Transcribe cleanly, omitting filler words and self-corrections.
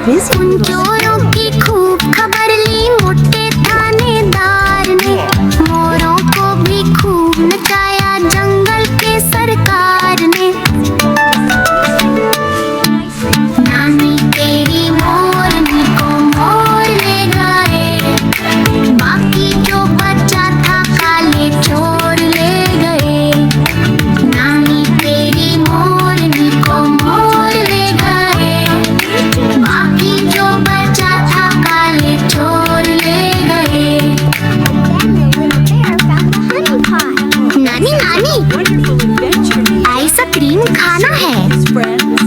उन चोरों की खूब खबर ली मोटे थानेदार ने, मोरों को भी खूब नचाया जंगल के सरकार ने। नानी तेरी मोरनी को मोर ले गए, बाकी जो बचा था काले चोर ले गए। नानी तेरी मोरनी को मोर ले गए, बाकी जो बचा था काले चोर ले गए। नानी नानी, आइसक्रीम खाना है।